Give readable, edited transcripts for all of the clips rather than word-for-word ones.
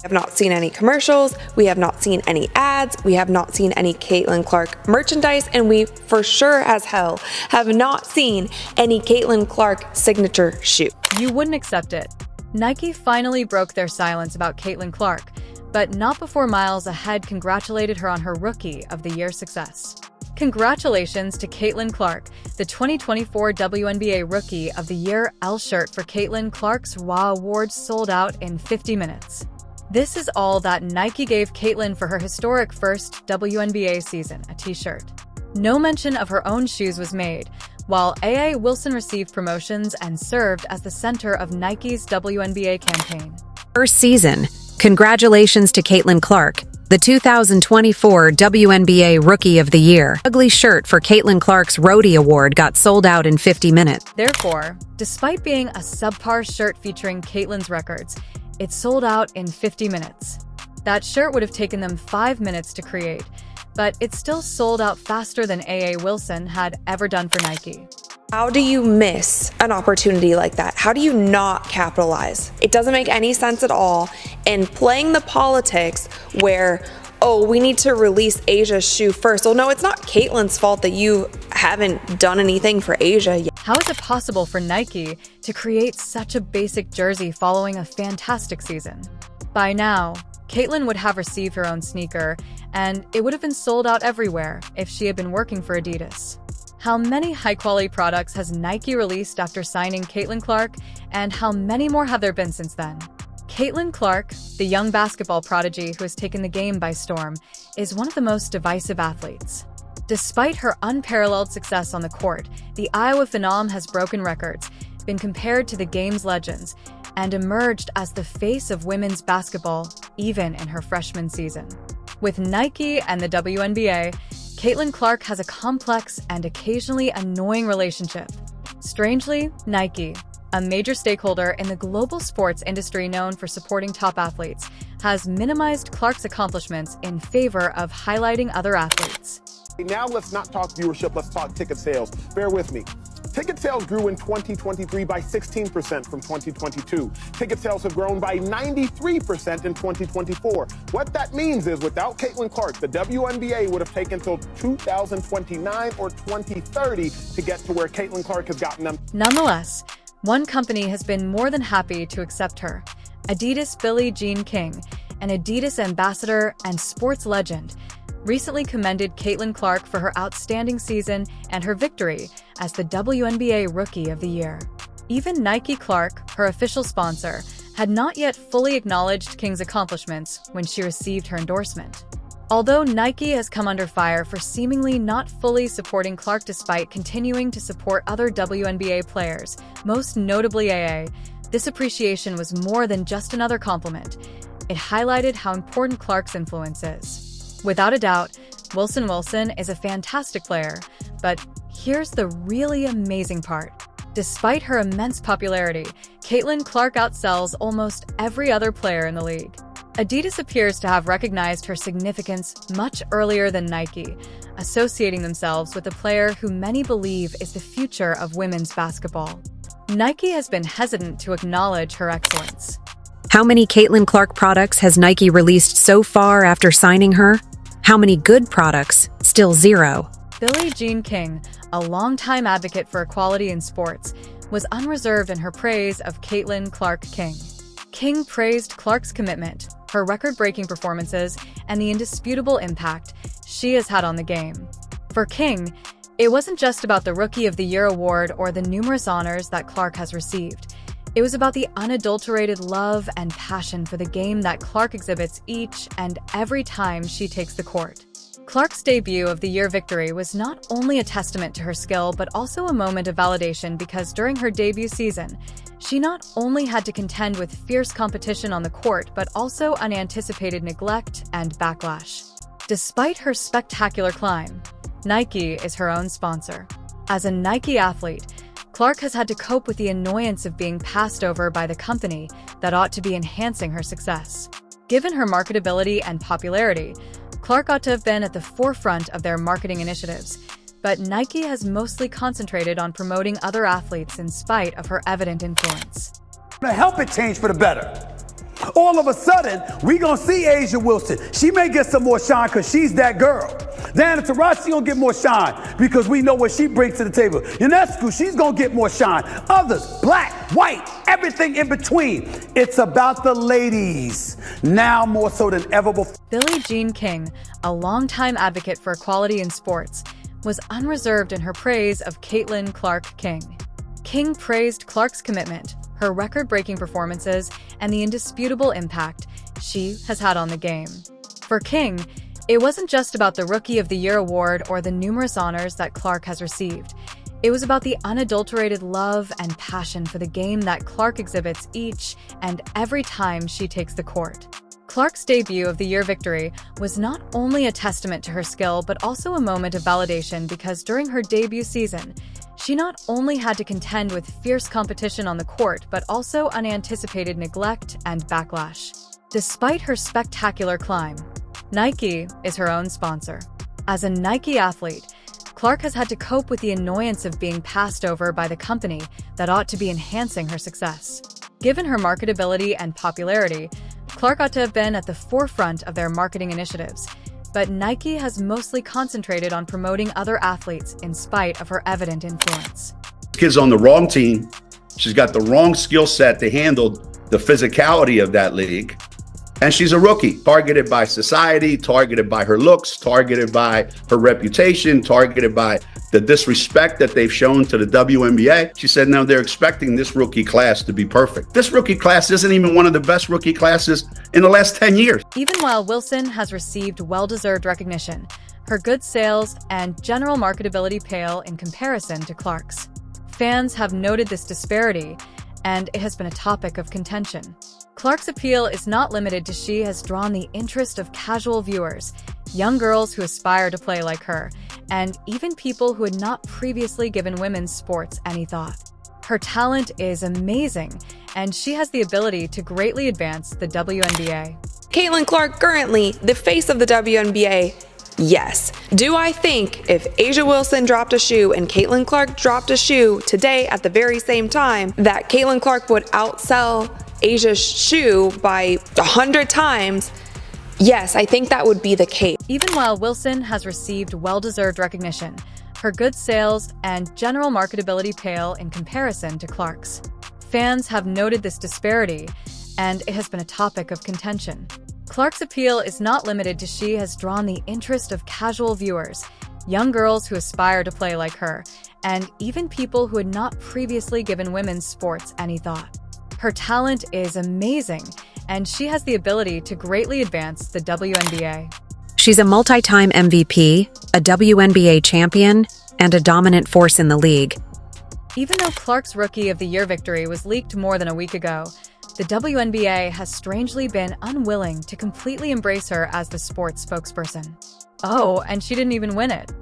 have not seen any commercials, we have not seen any ads, we have not seen any Caitlin Clark merchandise, and we for sure as hell have not seen any Caitlin Clark signature shoe. You wouldn't accept it. Nike finally broke their silence about Caitlin Clark, but not before miles ahead congratulated her on her Rookie of the Year success. Congratulations to Caitlin Clark, the 2024 WNBA Rookie of the Year L shirt for Caitlin Clark's WA Awards sold out in 50 minutes. This is all that Nike gave Caitlin for her historic first WNBA season, a t-shirt. No mention of her own shoes was made, while A.A. Wilson received promotions and served as the center of Nike's WNBA campaign. First season. Congratulations to Caitlin Clark, the 2024 WNBA Rookie of the Year. Ugly shirt for Caitlin Clark's Roadie Award got sold out in 50 minutes. Therefore, despite being a subpar shirt featuring Caitlin's records, it sold out in 50 minutes. That shirt would have taken them 5 minutes to create, but it still sold out faster than A.A. Wilson had ever done for Nike. How do you miss an opportunity like that? How do you not capitalize? It doesn't make any sense at all. And playing the politics where, oh, we need to release Asia's shoe first. Well, no, it's not Caitlin's fault that you haven't done anything for Asia yet. How is it possible for Nike to create such a basic jersey following a fantastic season? By now, Caitlin would have received her own sneaker, and it would have been sold out everywhere if she had been working for Adidas. How many high-quality products has Nike released after signing Caitlin Clark, and how many more have there been since then? Caitlin Clark, the young basketball prodigy who has taken the game by storm, is one of the most divisive athletes. Despite her unparalleled success on the court, the Iowa Phenom has broken records, been compared to the game's legends, and emerged as the face of women's basketball even in her freshman season. With Nike and the WNBA, Caitlin Clark has a complex and occasionally annoying relationship. Strangely, Nike, a major stakeholder in the global sports industry known for supporting top athletes, has minimized Clark's accomplishments in favor of highlighting other athletes. Now let's not talk viewership, let's talk ticket sales. Bear with me. Ticket sales grew in 2023 by 16% from 2022. Ticket sales have grown by 93% in 2024. What that means is without Caitlin Clark, the WNBA would have taken till 2029 or 2030 to get to where Caitlin Clark has gotten them. Nonetheless, one company has been more than happy to accept her. Adidas Billie Jean King, an Adidas ambassador and sports legend, recently commended Caitlin Clark for her outstanding season and her victory as the WNBA Rookie of the Year. Even Nike Clark, her official sponsor, had not yet fully acknowledged King's accomplishments when she received her endorsement. Although Nike has come under fire for seemingly not fully supporting Clark despite continuing to support other WNBA players, most notably A.A., this appreciation was more than just another compliment. It highlighted how important Clark's influence is. Without a doubt, Wilson is a fantastic player, but here's the really amazing part. Despite her immense popularity, Caitlin Clark outsells almost every other player in the league. Adidas appears to have recognized her significance much earlier than Nike, associating themselves with a player who many believe is the future of women's basketball. Nike has been hesitant to acknowledge her excellence. How many Caitlin Clark products has Nike released so far after signing her? How many good products? Still zero. Billie Jean King, a longtime advocate for equality in sports, was unreserved in her praise of Caitlin Clark King. King praised Clark's commitment, her record-breaking performances, and the indisputable impact she has had on the game. For King, it wasn't just about the Rookie of the Year award or the numerous honors that Clark has received. It was about the unadulterated love and passion for the game that Clark exhibits each and every time she takes the court. Clark's debut of the year victory was not only a testament to her skill, but also a moment of validation because during her debut season, she not only had to contend with fierce competition on the court, but also unanticipated neglect and backlash. Despite her spectacular climb, Nike is her own sponsor. As a Nike athlete, Clark has had to cope with the annoyance of being passed over by the company that ought to be enhancing her success. Given her marketability and popularity, Clark ought to have been at the forefront of their marketing initiatives, but Nike has mostly concentrated on promoting other athletes in spite of her evident influence. To help it change for the better. all of a sudden, we gonna see Asia Wilson. She may get some more shine because she's that girl. Diana Taurasi gonna get more shine because we know what she brings to the table. Ionescu, she's gonna get more shine. Others, black, white, everything in between. It's about the ladies, now more so than ever before. Billie Jean King, a longtime advocate for equality in sports, was unreserved in her praise of Caitlin Clark-King. King praised Clark's commitment, her record-breaking performances, and the indisputable impact she has had on the game. For King, it wasn't just about the Rookie of the Year award or the numerous honors that Clark has received. It was about the unadulterated love and passion for the game that Clark exhibits each and every time she takes the court. Clark's debut of the year victory was not only a testament to her skill, but also a moment of validation because during her debut season, she not only had to contend with fierce competition on the court, but also unanticipated neglect and backlash. Despite her spectacular climb, Nike is her own sponsor. As a Nike athlete, Clark has had to cope with the annoyance of being passed over by the company that ought to be enhancing her success. Given her marketability and popularity, Clark ought to have been at the forefront of their marketing initiatives, but Nike has mostly concentrated on promoting other athletes in spite of her evident influence. Kid's on the wrong team. She's got the wrong skill set to handle the physicality of that league. And she's a rookie, targeted by society, targeted by her looks, targeted by her reputation, targeted by the disrespect that they've shown to the WNBA. She said, now they're expecting this rookie class to be perfect. This rookie class isn't even one of the best rookie classes in the last 10 years. Even while Wilson has received well-deserved recognition, her good sales and general marketability pale in comparison to Clark's. Fans have noted this disparity, and it has been a topic of contention. Clark's appeal is not limited to she has drawn the interest of casual viewers, young girls who aspire to play like her, and even people who had not previously given women's sports any thought. Her talent is amazing, and she has the ability to greatly advance the WNBA. Caitlin Clark, currently the face of the WNBA, yes. Do I think if Asia Wilson dropped a shoe and Caitlin Clark dropped a shoe today at the very same time, that Caitlin Clark would outsell Asia's shoe by 100 times? Yes, I think that would be the case. Even while Wilson has received well-deserved recognition, her good sales and general marketability pale in comparison to Clark's. Fans have noted this disparity, and it has been a topic of contention. Clark's appeal is not limited to she has drawn the interest of casual viewers, young girls who aspire to play like her, and even people who had not previously given women's sports any thought. Her talent is amazing, and she has the ability to greatly advance the WNBA. She's a multi-time MVP, a WNBA champion, and a dominant force in the league. Even though Clark's Rookie of the Year victory was leaked more than a week ago, the WNBA has strangely been unwilling to completely embrace her as the sports spokesperson. Oh, and she didn't even win it.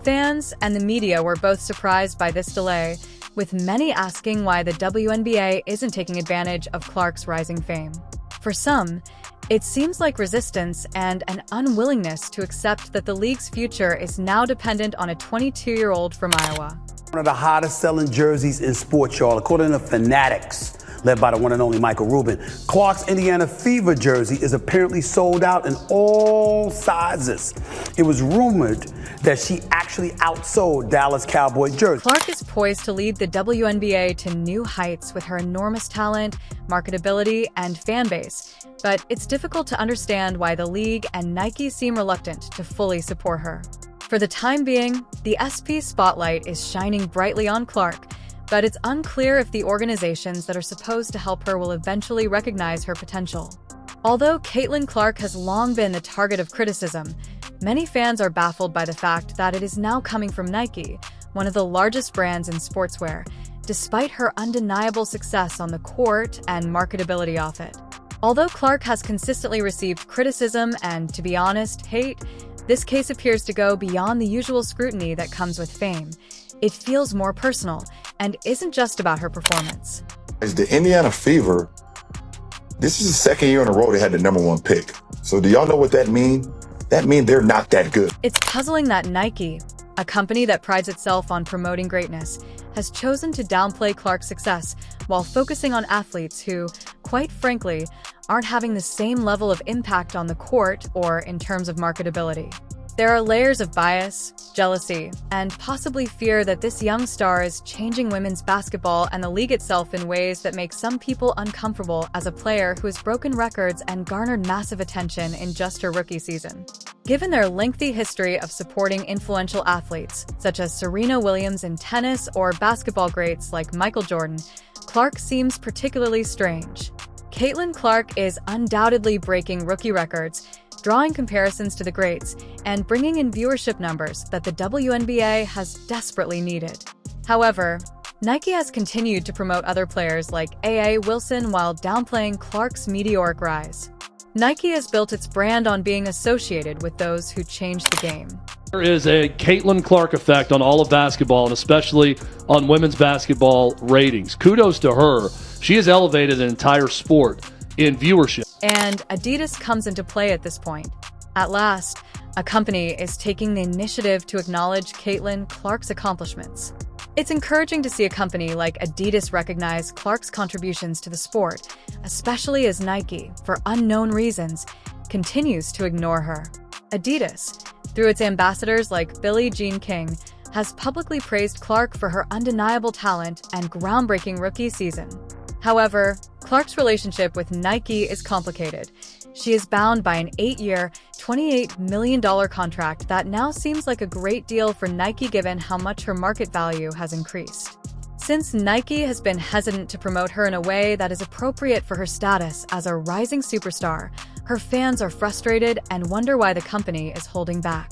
Fans and the media were both surprised by this delay, with many asking why the WNBA isn't taking advantage of Clark's rising fame. For some, it seems like resistance and an unwillingness to accept that the league's future is now dependent on a 22-year-old from Iowa. One of the hottest selling jerseys in sports, y'all, according to Fanatics, led by the one and only Michael Rubin. Clark's Indiana Fever jersey is apparently sold out in all sizes. It was rumored that she actually outsold Dallas Cowboy jersey. Clark is poised to lead the WNBA to new heights with her enormous talent, marketability, and fan base, but it's difficult to understand why the league and Nike seem reluctant to fully support her. For the time being, the SP spotlight is shining brightly on Clark, but it's unclear if the organizations that are supposed to help her will eventually recognize her potential. Although Caitlin Clark has long been the target of criticism, many fans are baffled by the fact that it is now coming from Nike, one of the largest brands in sportswear, despite her undeniable success on the court and marketability off it. Although Clark has consistently received criticism and, to be honest, hate, this case appears to go beyond the usual scrutiny that comes with fame. It feels more personal and isn't just about her performance. As the Indiana Fever, this is the second year in a row they had the #1 pick. So do y'all know what that means? That means they're not that good. It's puzzling that Nike, a company that prides itself on promoting greatness, has chosen to downplay Clark's success while focusing on athletes who, quite frankly, aren't having the same level of impact on the court or in terms of marketability. There are layers of bias, jealousy, and possibly fear that this young star is changing women's basketball and the league itself in ways that make some people uncomfortable as a player who has broken records and garnered massive attention in just her rookie season. Given their lengthy history of supporting influential athletes, such as Serena Williams in tennis or basketball greats like Michael Jordan, Clark seems particularly strange. Caitlin Clark is undoubtedly breaking rookie records, drawing comparisons to the greats, and bringing in viewership numbers that the WNBA has desperately needed. However, Nike has continued to promote other players like A.A. Wilson while downplaying Clark's meteoric rise. Nike has built its brand on being associated with those who changed the game. There is a Caitlin Clark effect on all of basketball, and especially on women's basketball ratings. Kudos to her. She has elevated an entire sport in viewership. And Adidas comes into play at this point. At last, a company is taking the initiative to acknowledge Caitlin Clark's accomplishments. It's encouraging to see a company like Adidas recognize Clark's contributions to the sport, especially as Nike, for unknown reasons, continues to ignore her. Adidas, through its ambassadors like Billie Jean King, has publicly praised Clark for her undeniable talent and groundbreaking rookie season. However, Clark's relationship with Nike is complicated. She is bound by an 8-year, $28 million contract that now seems like a great deal for Nike given how much her market value has increased. Since Nike has been hesitant to promote her in a way that is appropriate for her status as a rising superstar, her fans are frustrated and wonder why the company is holding back.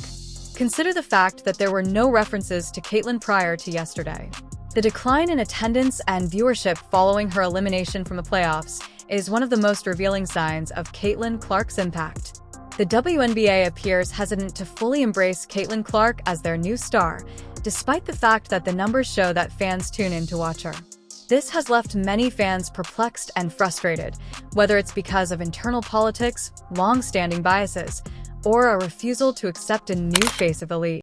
Consider the fact that there were no references to Caitlin prior to yesterday. The decline in attendance and viewership following her elimination from the playoffs is one of the most revealing signs of Caitlin Clark's impact. The WNBA appears hesitant to fully embrace Caitlin Clark as their new star, despite the fact that the numbers show that fans tune in to watch her. This has left many fans perplexed and frustrated, whether it's because of internal politics, long-standing biases, or a refusal to accept a new face of the league.